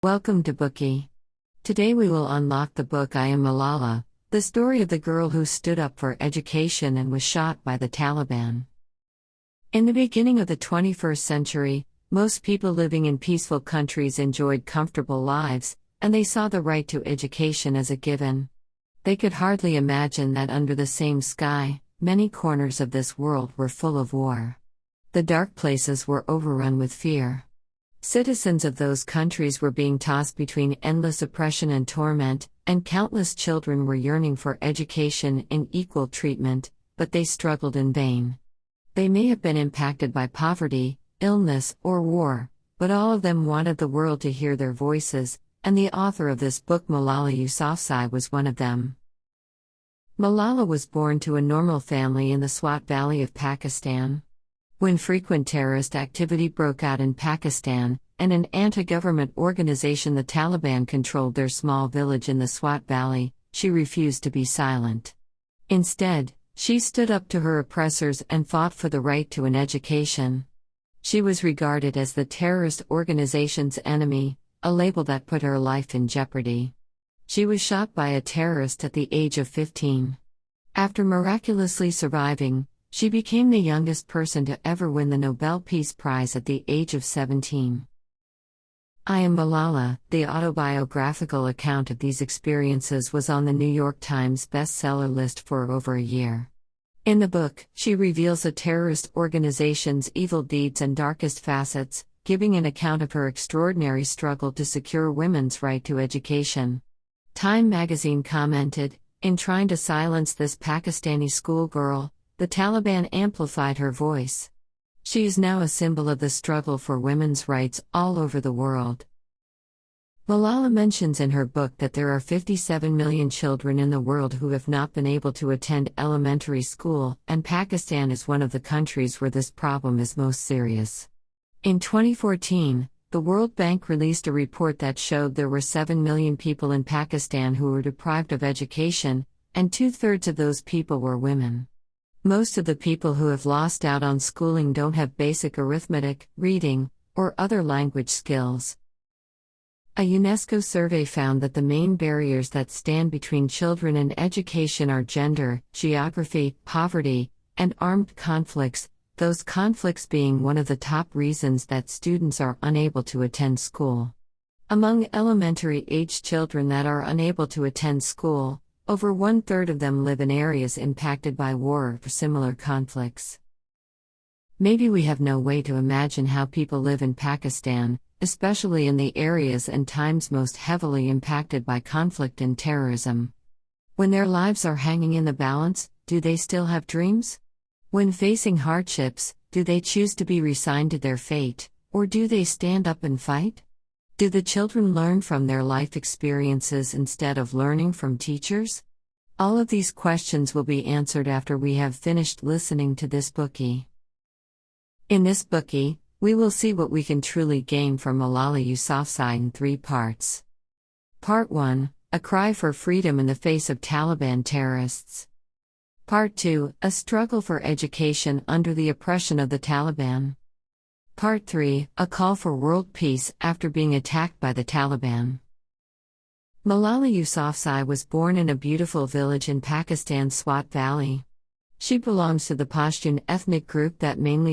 Welcome to Bookie. Today we will unlock the book I Am Malala, the story of the girl who stood up for education and was shot by the Taliban. In the beginning of the 21st century, most people living in peaceful countries enjoyed comfortable lives, and they saw the right to education as a given. They could hardly imagine that under the same sky, many corners of this world were full of war. The dark places were overrun with fear. Citizens of those countries were being tossed between endless oppression and torment, and countless children were yearning for education and equal treatment, but they struggled in vain. They may have been impacted by poverty, illness, or war, but all of them wanted the world to hear their voices, and the author of this book, Malala Yousafzai, was one of them. Malala was born to a normal family in the Swat Valley of Pakistan. When frequent terrorist activity broke out in Pakistan, and an anti-government organization, the Taliban, controlled their small village in the Swat Valley, she refused to be silent. Instead, she stood up to her oppressors and fought for the right to an education. She was regarded as the terrorist organization's enemy, a label that put her life in jeopardy. She was shot by a terrorist at the age of 15. After miraculously surviving, she became the youngest person to ever win the Nobel Peace Prize at the age of 17. I Am Malala, the autobiographical account of these experiences, was on the New York Times bestseller list for over a year. In the book, she reveals the terrorist organization's evil deeds and darkest facets, giving an account of her extraordinary struggle to secure women's right to education. Time magazine commented, "In trying to silence this Pakistani schoolgirl, the Taliban amplified her voice. She is now a symbol of the struggle for women's rights all over the world." Malala mentions in her book that there are 57 million children in the world who have not been able to attend elementary school, and Pakistan is one of the countries where this problem is most serious. In 2014, the World Bank released a report that showed there were 7 million people in Pakistan who were deprived of education, and 2/3 of those people were women. Most of the people who have lost out on schooling don't have basic arithmetic, reading, or other language skills. A UNESCO survey found that the main barriers that stand between children and education are gender, geography, poverty, and armed conflicts, those conflicts being one of the top reasons that students are unable to attend school. Among elementary-aged children that are unable to attend school, over 1/3 of them live in areas impacted by war or similar conflicts. Maybe we have no way to imagine how people live in Pakistan, especially in the areas and times most heavily impacted by conflict and terrorism. When their lives are hanging in the balance, do they still have dreams? When facing hardships, do they choose to be resigned to their fate, or do they stand up and fight? Do the children learn from their life experiences instead of learning from teachers? All of these questions will be answered after we have finished listening to this bookie. In this bookie, we will see what we can truly gain from Malala Yousafzai in 3 parts. Part 1, a cry for freedom in the face of Taliban terrorists. Part 2, a struggle for education under the oppression of the Taliban. Part 3, a call for world peace after being attacked by the Taliban. Malala Yousafzai was born in a beautiful village in Pakistan's Swat Valley. She belongs to the Pashtun ethnic group that mainly